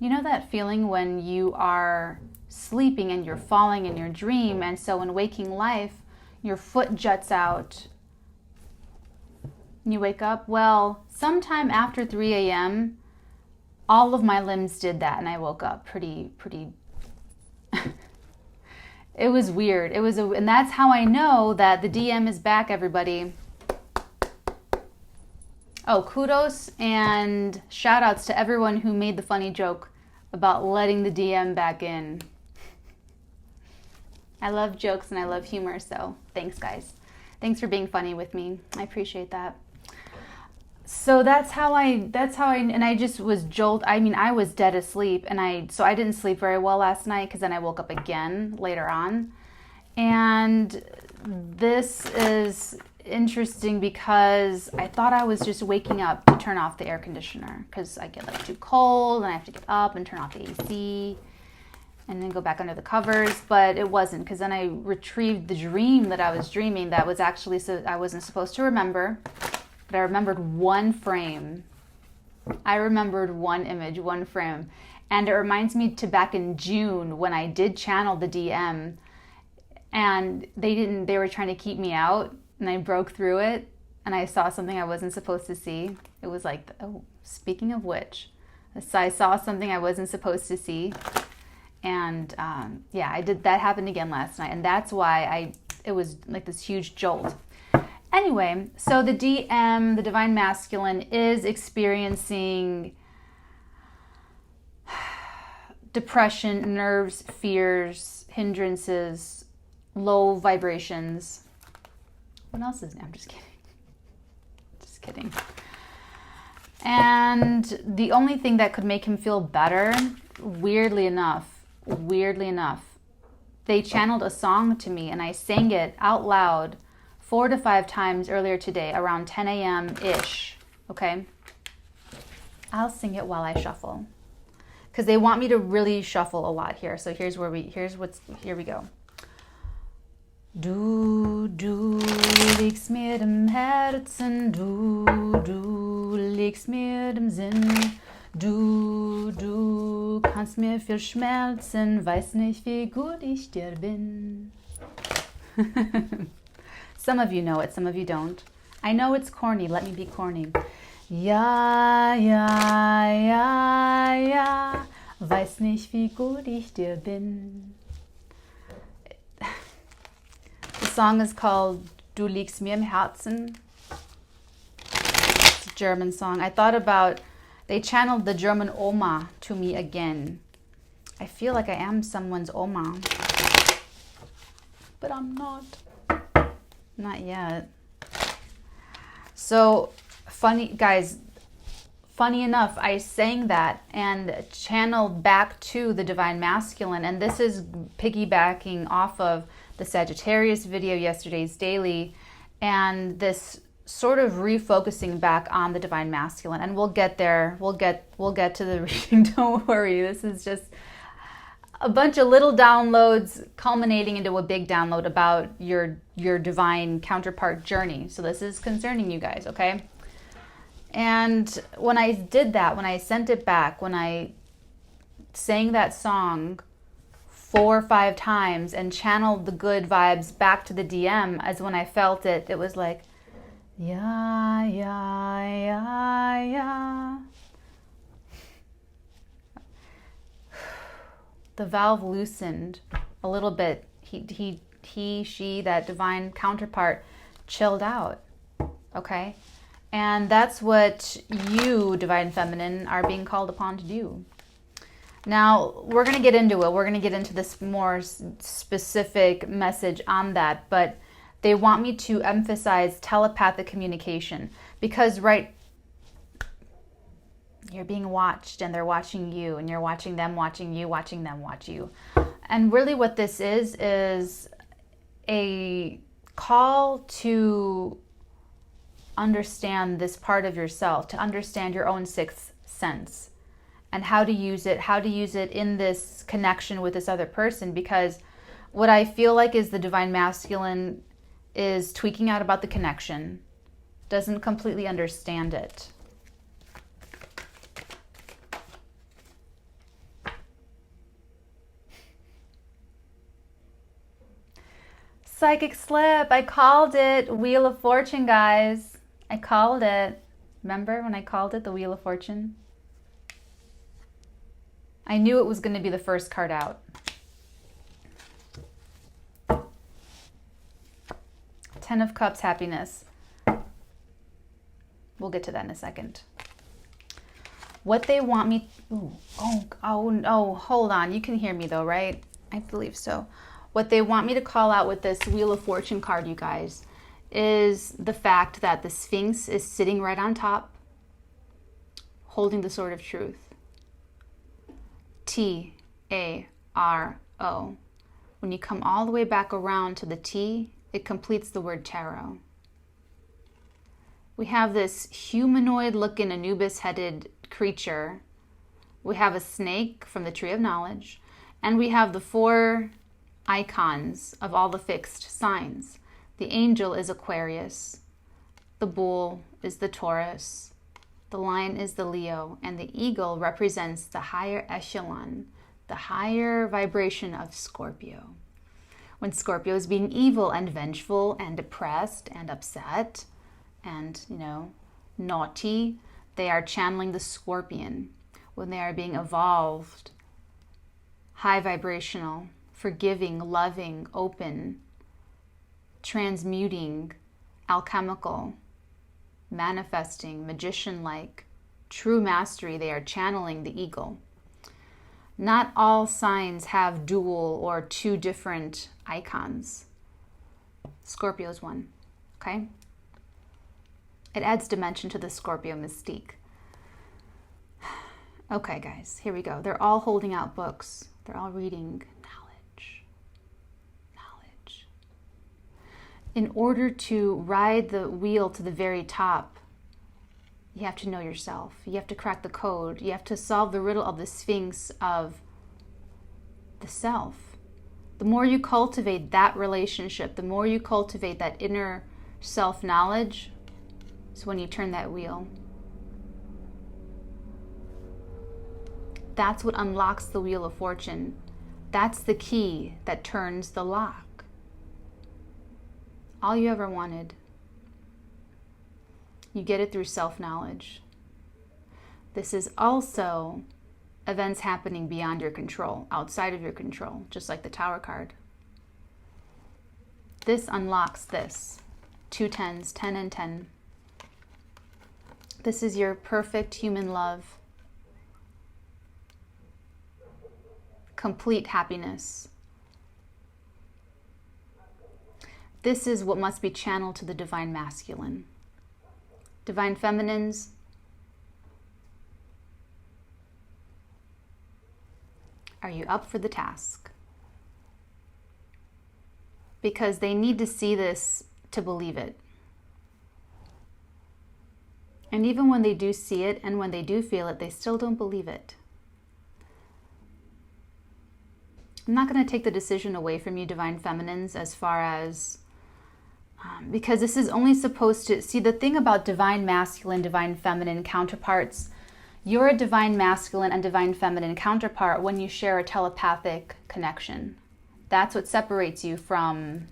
You know that feeling when you are sleeping and you're falling in your dream, and so in waking life, your foot juts out and you wake up? Well, sometime after 3 a.m., all of my limbs did that, and I woke up pretty it was weird. And that's how I know that the DM is back, everybody. Oh, kudos and shout outs to everyone who made the funny joke about letting the DM back in. I love jokes and I love humor, so thanks, guys. Thanks for being funny with me. I appreciate that. So that's how I, and I just was I was dead asleep, and so I didn't sleep very well last night because then I woke up again later on. And this is interesting because I thought I was just waking up to turn off the air conditioner because I get like too cold and I have to get up and turn off the AC and then go back under the covers, but it wasn't, because then I retrieved the dream that I was dreaming that was actually, so I wasn't supposed to remember, but I remembered one frame. I remembered one image, one frame, and it reminds me to back in June when I did channel the DM, and they were trying to keep me out, and I broke through it, and I saw something I wasn't supposed to see. It was like, oh, speaking of which, so I saw something I wasn't supposed to see, and yeah, that happened again last night, and that's why it was like this huge jolt. Anyway, so the DM, the Divine Masculine, is experiencing depression, nerves, fears, hindrances, low vibrations. What else is? I'm just kidding. Just kidding. And the only thing that could make him feel better, weirdly enough, they channeled a song to me and I sang it out loud 4 to 5 times earlier today around 10 a.m.-ish, okay? I'll sing it while I shuffle because they want me to really shuffle a lot here. So here we go. Du liegst mir im Herzen, du liegst mir im Sinn, du kannst mir viel schmerzen, weiß nicht, wie gut ich dir bin. Some of you know it, some of you don't. I know it's corny, let me be corny. Ja, weiß nicht, wie gut ich dir bin. The song is called Du liegst mir im Herzen. It's a German song. I thought about, they channeled the German Oma to me again. I feel like I am someone's Oma, but I'm not. Not yet. So funny, guys, funny enough, I sang that and channeled back to the Divine Masculine, and this is piggybacking off of the Sagittarius video, yesterday's daily, and this sort of refocusing back on the Divine Masculine. And we'll get there. We'll get to the reading. Don't worry. This is just a bunch of little downloads culminating into a big download about your divine counterpart journey. So this is concerning you guys, okay? And when I did that, when I sent it back, when I sang that song 4 or 5 times and channeled the good vibes back to the DM, as when I felt it, it was like, yeah. The valve loosened a little bit. She, that divine counterpart, chilled out, okay? And that's what you, Divine Feminine, are being called upon to do. Now, we're going to get into it. We're going to get into this more specific message on that, but they want me to emphasize telepathic communication because, right, you're being watched and they're watching you and you're watching them watching you, watching them watch you. And really what this is a call to understand this part of yourself, to understand your own sixth sense and how to use it in this connection with this other person. Because what I feel like is the Divine Masculine is tweaking out about the connection, doesn't completely understand it. Psychic slip. I called it. Wheel of Fortune, guys. I called it. Remember when I called it the Wheel of Fortune? I knew it was going to be the first card out. 10 of Cups, happiness. We'll get to that in a second. What they want me... Ooh, oh, no, hold on. You can hear me though, right? I believe so. What they want me to call out with this Wheel of Fortune card, you guys, is the fact that the Sphinx is sitting right on top, holding the Sword of Truth. T-A-R-O. When you come all the way back around to the T, it completes the word tarot. We have this humanoid-looking Anubis-headed creature. We have a snake from the Tree of Knowledge. And we have the 4 icons of all the fixed signs. The angel is Aquarius. The bull is the Taurus. The lion is the Leo. And the eagle represents the higher echelon, the higher vibration of Scorpio. When Scorpio is being evil and vengeful and depressed and upset and, naughty, they are channeling the Scorpion. When they are being evolved, high vibrational, forgiving, loving, open, transmuting, alchemical, manifesting, magician-like, true mastery, they are channeling the eagle. Not all signs have dual or 2 different icons. Scorpio's one, okay? It adds dimension to the Scorpio mystique. Okay, guys, here we go. They're all holding out books. They're all reading knowledge. Knowledge. In order to ride the wheel to the very top, you have to know yourself. You have to crack the code. You have to solve the riddle of the Sphinx of the self. The more you cultivate that relationship, the more you cultivate that inner self-knowledge, is when you turn that wheel. That's what unlocks the Wheel of Fortune. That's the key that turns the lock. All you ever wanted. You get it through self-knowledge. This is also events happening beyond your control, outside of your control, just like the Tower card. This unlocks this. 2 10s, 10 and 10. This is your perfect human love. Complete happiness. This is what must be channeled to the divine masculine. Divine feminines, are you up for the task? Because they need to see this to believe it. And even when they do see it and when they do feel it, they still don't believe it. I'm not going to take the decision away from you, divine feminines, as far as because this is only supposed to see the thing about divine masculine, divine feminine counterparts. You're a divine masculine and divine feminine counterpart when you share a telepathic connection. That's what separates you from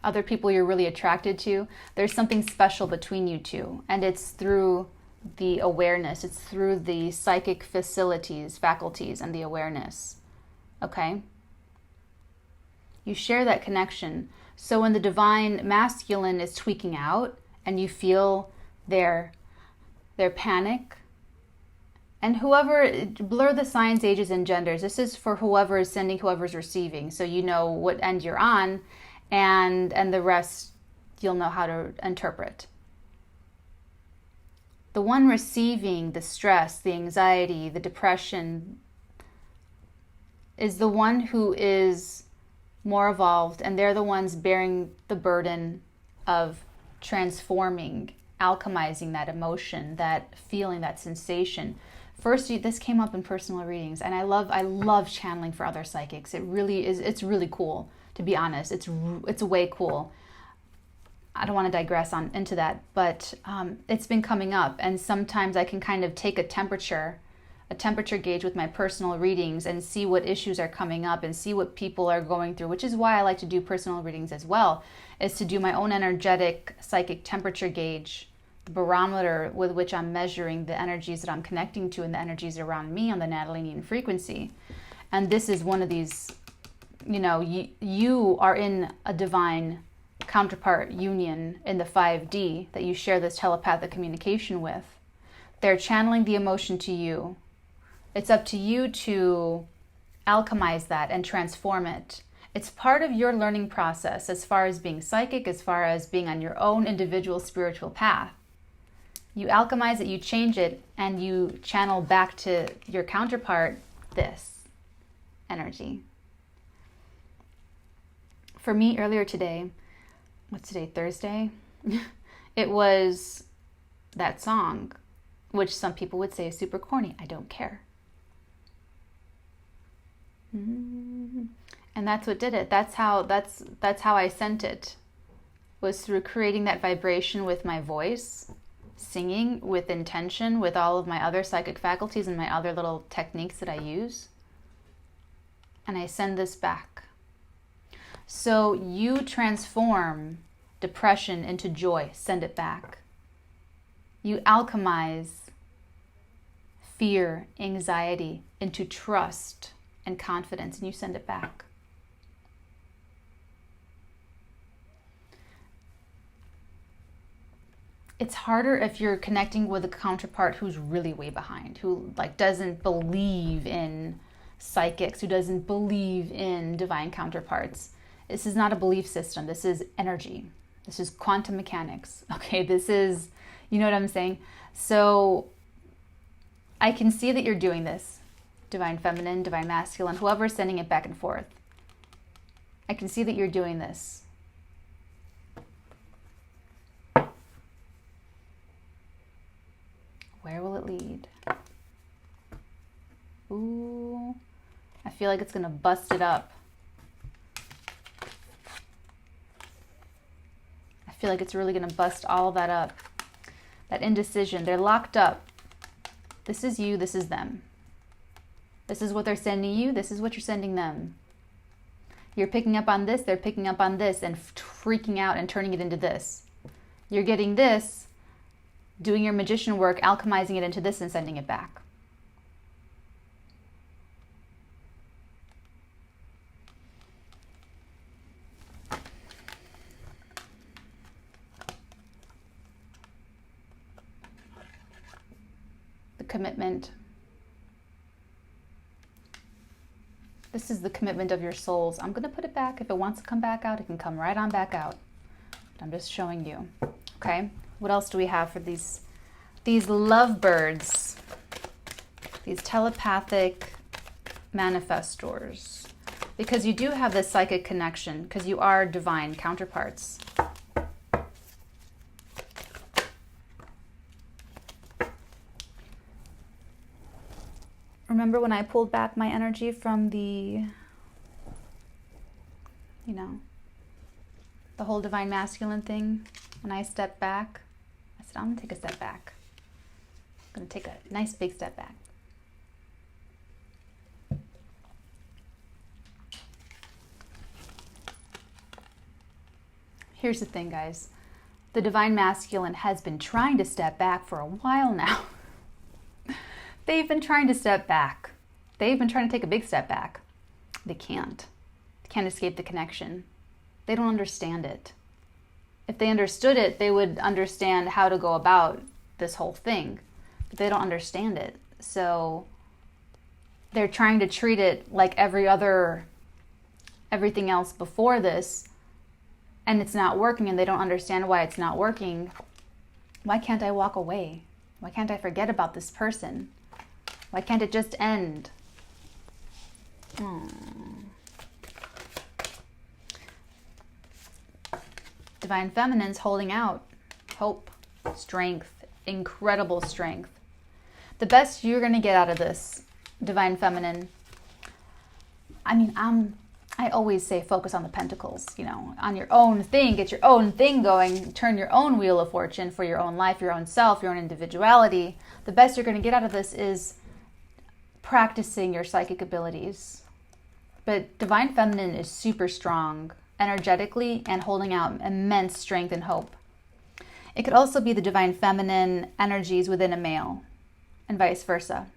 other people you're really attracted to. There's something special between you two, and it's through the awareness. It's through the psychic faculties, and the awareness. Okay? You share that connection. So when the divine masculine is tweaking out and you feel their panic, and whoever, blur the signs, ages, and genders. This is for whoever is sending, whoever's receiving. So you know what end you're on, and the rest you'll know how to interpret. The one receiving the stress, the anxiety, the depression is the one who is more evolved, and they're the ones bearing the burden of transforming, alchemizing that emotion, that feeling, that sensation. First, this came up in personal readings, and I love channeling for other psychics. It really is. It's really cool, to be honest. It's way cool. I don't want to digress into that, but it's been coming up, and sometimes I can kind of take a temperature a temperature gauge with my personal readings and see what issues are coming up and see what people are going through, which is why I like to do personal readings as well, is to do my own energetic psychic temperature gauge, the barometer with which I'm measuring the energies that I'm connecting to and the energies around me on the NATALEENIAN frequency. And this is one of these, you know, you are in a divine counterpart union in the 5D that you share this telepathic communication with. They're channeling the emotion to you. It's up to you to alchemize that and transform it. It's part of your learning process as far as being psychic, as far as being on your own individual spiritual path. You alchemize it, you change it, and you channel back to your counterpart this energy. For me, earlier today, what's today, Thursday? It was that song, which some people would say is super corny. I don't care. And that's what did it. That's how I sent it, was through creating that vibration with my voice, singing with intention, with all of my other psychic faculties and my other little techniques that I use. And I send this back. So you transform depression into joy, send it back. You alchemize fear, anxiety into trust and confidence, and you send it back. It's harder if you're connecting with a counterpart who's really way behind, who like doesn't believe in psychics, who doesn't believe in divine counterparts. This is not a belief system. This is energy. This is quantum mechanics. Okay, this is, you know what I'm saying? So I can see that you're doing this. Divine feminine, divine masculine, whoever's sending it back and forth. I can see that you're doing this. Where will it lead? Ooh, I feel like it's gonna bust it up. I feel like it's really gonna bust all of that up. That indecision, they're locked up. This is you, this is them. This is what they're sending you, this is what you're sending them. You're picking up on this, they're picking up on this and freaking out and turning it into this. You're getting this, doing your magician work, alchemizing it into this and sending it back. The commitment. This is the commitment of your souls. I'm going to put it back. If it wants to come back out, it can come right on back out. I'm just showing you. Okay? What else do we have for these lovebirds? These telepathic manifestors. Because you do have this psychic connection, because you are divine counterparts. Remember when I pulled back my energy from the, you know, the whole divine masculine thing? When I stepped back, I said, I'm going to take a step back. I'm going to take a nice big step back. Here's the thing, guys. The divine masculine has been trying to step back for a while now. They've been trying to step back. They've been trying to take a big step back. They can't. They can't escape the connection. They don't understand it. If they understood it, they would understand how to go about this whole thing. But they don't understand it. So they're trying to treat it like everything else before this, and it's not working, and they don't understand why it's not working. Why can't I walk away? Why can't I forget about this person? Why can't it just end? Divine feminine's holding out. Hope, strength, incredible strength. The best you're going to get out of this, divine feminine, I always say focus on the pentacles, you know, on your own thing, get your own thing going, turn your own wheel of fortune for your own life, your own self, your own individuality. The best you're going to get out of this is practicing your psychic abilities. But divine feminine is super strong energetically and holding out immense strength and hope. It could also be the divine feminine energies within a male and vice versa.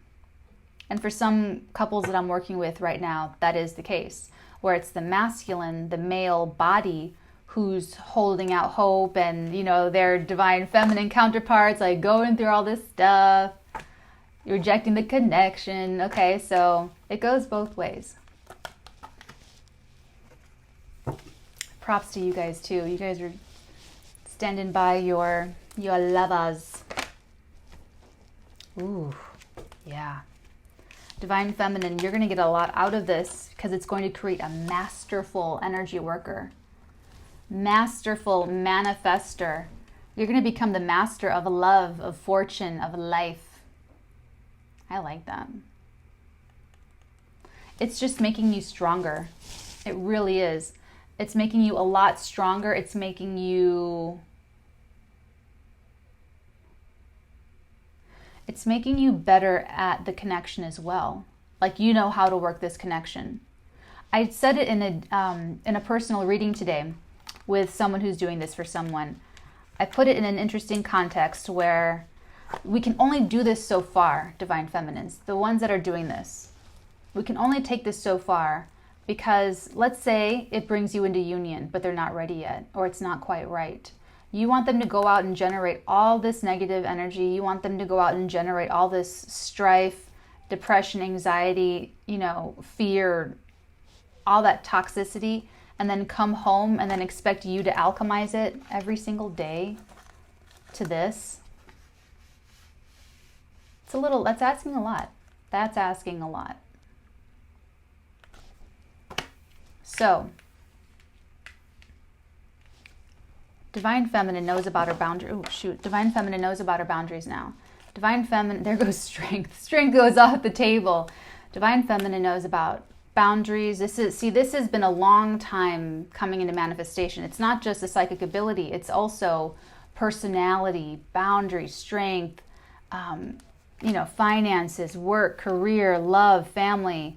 And for some couples that I'm working with right now, that is the case, where it's the masculine, the male body who's holding out hope and, you know, their divine feminine counterparts, like going through all this stuff, rejecting the connection. Okay, so it goes both ways. Props to you guys too. You guys are standing by your lovers. Ooh, yeah. Divine feminine, you're going to get a lot out of this because it's going to create a masterful energy worker. Masterful manifester. You're going to become the master of love, of fortune, of life. I like that. It's just making you stronger. It really is. It's making you a lot stronger. It's making you better at the connection as well. Like, you know how to work this connection. I said it in a personal reading today with someone who's doing this for someone. I put it in an interesting context where we can only do this so far, divine feminines, the ones that are doing this. We can only take this so far because let's say it brings you into union, but they're not ready yet, or it's not quite right. You want them to go out and generate all this negative energy. You want them to go out and generate all this strife, depression, anxiety, you know, fear, all that toxicity, and then come home and then expect you to alchemize it every single day to this. That's asking a lot. That's asking a lot. So, divine feminine knows about her boundary. Oh, shoot. Divine feminine knows about her boundaries now. Divine feminine, there goes strength. Strength goes off the table. Divine feminine knows about boundaries. This has been a long time coming into manifestation. It's not just a psychic ability. It's also personality, boundaries, strength, you know, finances, work, career, love, family.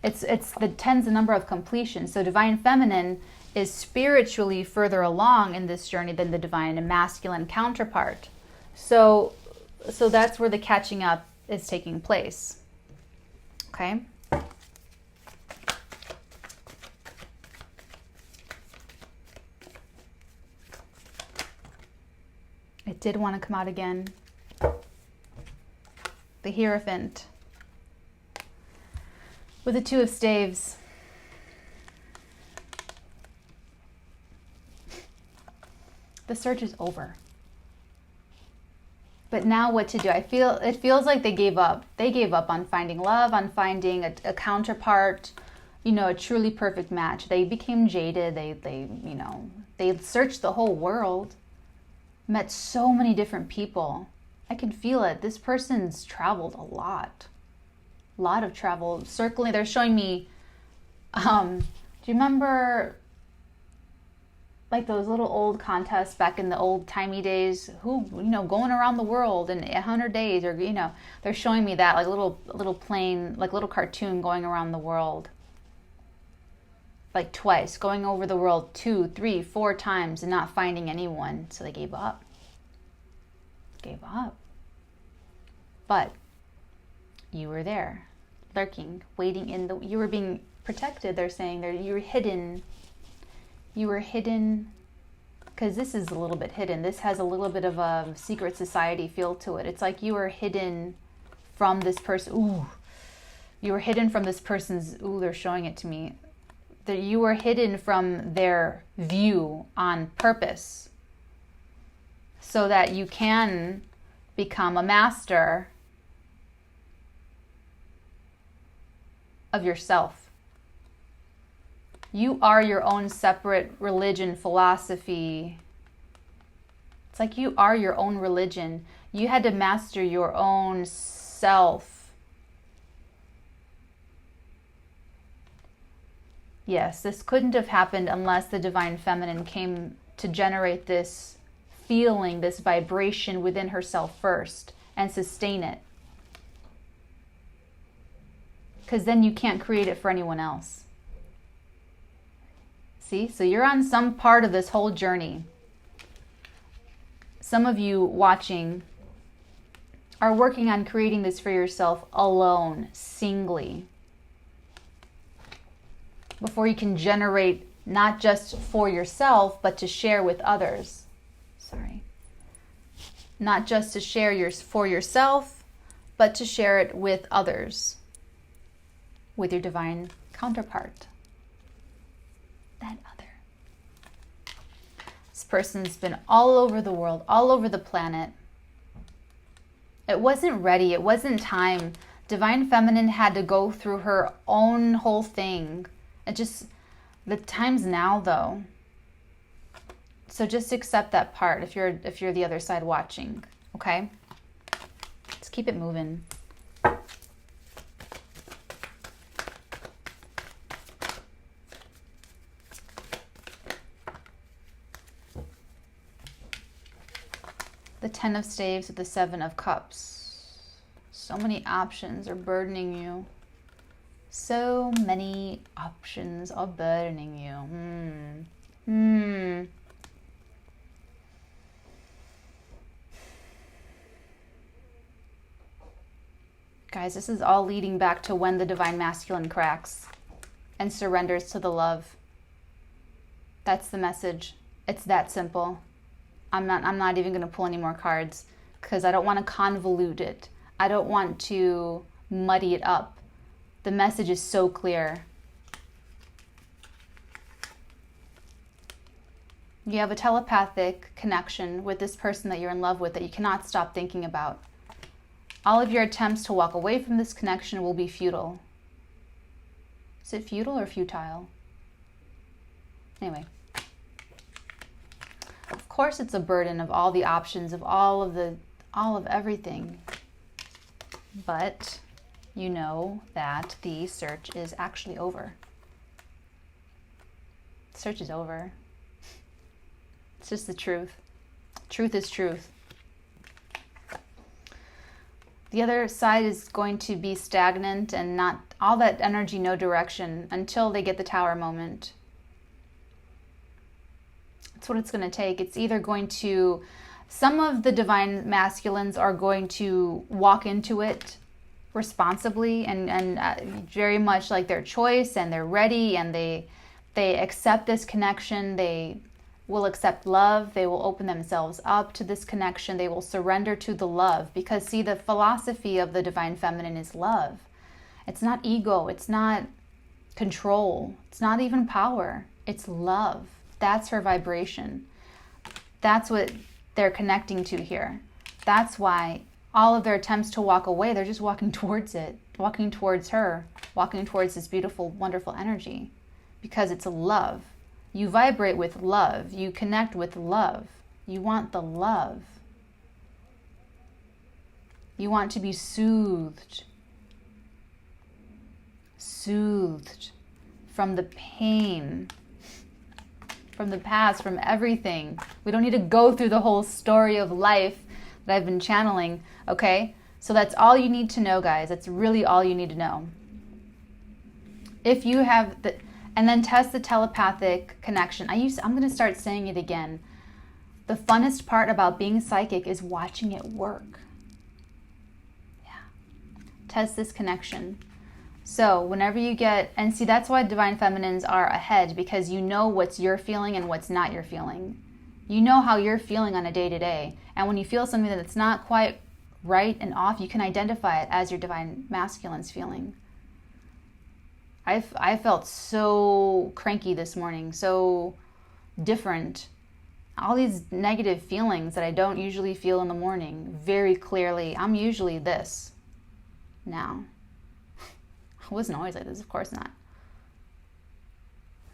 It's the tens the number of completion. So divine feminine is spiritually further along in this journey than the divine and masculine counterpart. So that's where the catching up is taking place. Okay? It did want to come out again. The Hierophant. With the Two of Staves. The search is over. But now what to do? It feels like they gave up. They gave up on finding love, on finding a counterpart, you know, a truly perfect match. They became jaded. They searched the whole world. Met so many different people. I can feel it. This person's traveled a lot. A lot of travel. Circling, they're showing me, do you remember like those little old contests back in the old timey days? Who, you know, going around the world in 100 days, or, you know, they're showing me that, like a little plane, like little cartoon going around the world. Like twice, going over the world 2, 3, 4 times and not finding anyone. So they gave up. Gave up. But you were there, lurking, waiting you were being protected. They're saying you were hidden. You were hidden because this is a little bit hidden. This has a little bit of a secret society feel to it. It's like you were hidden from this person. Ooh, you were hidden from this person's, ooh, they're showing it to me. That you were hidden from their view on purpose so that you can become a master of yourself. You are your own separate religion, philosophy. It's like you are your own religion. You had to master your own self. Yes, this couldn't have happened unless the divine feminine came to generate this feeling, this vibration within herself first and sustain it. because then you can't create it for anyone else. See? So you're on some part of this whole journey. Some of you watching are working on creating this for yourself alone, singly, before you can generate not just for yourself, but to share with others. Sorry. Not just to share for yourself, but to share it with others, with your divine counterpart. That other. This person's been all over the world, all over the planet. It wasn't ready. It wasn't time. Divine Feminine had to go through her own whole thing. The time's now, though. So just accept that part if you're the other side watching, okay? Let's keep it moving. The 10 of Staves with the 7 of Cups. So many options are burdening you. So many options are burdening you. Guys, this is all leading back to when the Divine Masculine cracks and surrenders to the love. That's the message. It's that simple. I'm not even going to pull any more cards because I don't want to convolute it. I don't want to muddy it up. The message is so clear. You have a telepathic connection with this person that you're in love with that you cannot stop thinking about. All of your attempts to walk away from this connection will be futile. Is it futile or futile? Anyway. Of course it's a burden of all the options, of all of everything. But you know that the search is actually over. The search is over. It's just the truth. Truth is truth. The other side is going to be stagnant and not all that energy, no direction until they get the Tower moment. That's what it's going to take. It's either going to, some of the Divine Masculines are going to walk into it responsibly and very much like their choice, and they're ready, and they accept this connection. They will accept love. They will open themselves up to this connection. They will surrender to the love, because see, the philosophy of the Divine Feminine is love. It's not ego. It's not control. It's not even power. It's love. That's her vibration. That's what they're connecting to here. That's why all of their attempts to walk away, they're just walking towards it, walking towards her, walking towards this beautiful, wonderful energy, because it's love. You vibrate with love. You connect with love. You want the love. You want to be soothed. Soothed from the pain, from the past, from everything. We don't need to go through the whole story of life that I've been channeling, okay? So that's all you need to know, guys. That's really all you need to know. If you have and then test the telepathic connection. I'm going to start saying it again. The funnest part about being psychic is watching it work. Yeah. Test this connection. So whenever you get, and see, that's why Divine Feminines are ahead, because you know what's your feeling and what's not your feeling. You know how you're feeling on a day-to-day. And when you feel something that's not quite right and off, you can identify it as your Divine Masculine's feeling. I felt so cranky this morning, so different. All these negative feelings that I don't usually feel in the morning, very clearly. I'm usually this now. I wasn't always like this, of course not.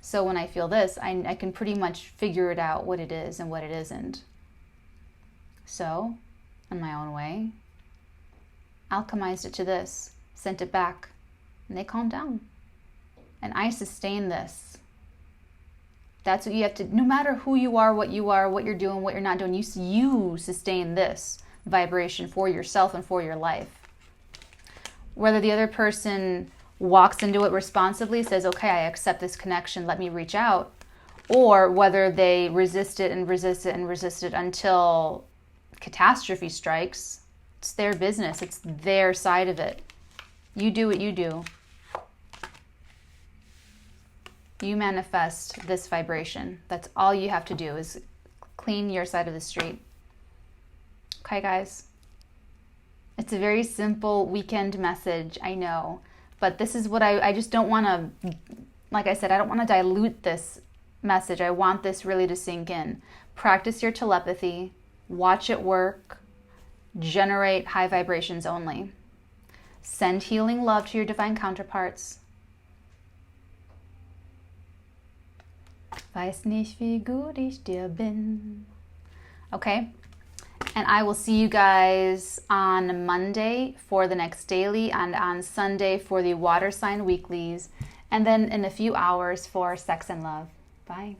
So when I feel this, I can pretty much figure it out what it is and what it isn't. So, in my own way, alchemized it to this, sent it back, and they calmed down. And I sustain this. That's what you have to, no matter who you are, what you're doing, what you're not doing, you sustain this vibration for yourself and for your life. Whether the other person walks into it responsibly, says, okay, I accept this connection, let me reach out, or whether they resist it and resist it and resist it until catastrophe strikes. It's their business. It's their side of it. You do what you do. You manifest this vibration. That's all you have to do, is clean your side of the street. Okay, guys? It's a very simple weekend message, I know. But this is what I just don't want to, like I said, I don't want to dilute this message. I want this really to sink in. Practice your telepathy. Watch it work. Generate high vibrations only. Send healing love to your divine counterparts. Weiß nicht, wie gut ich dir bin. Okay? And I will see you guys on Monday for the next daily, and on Sunday for the water sign weeklies, and then in a few hours for sex and love. Bye.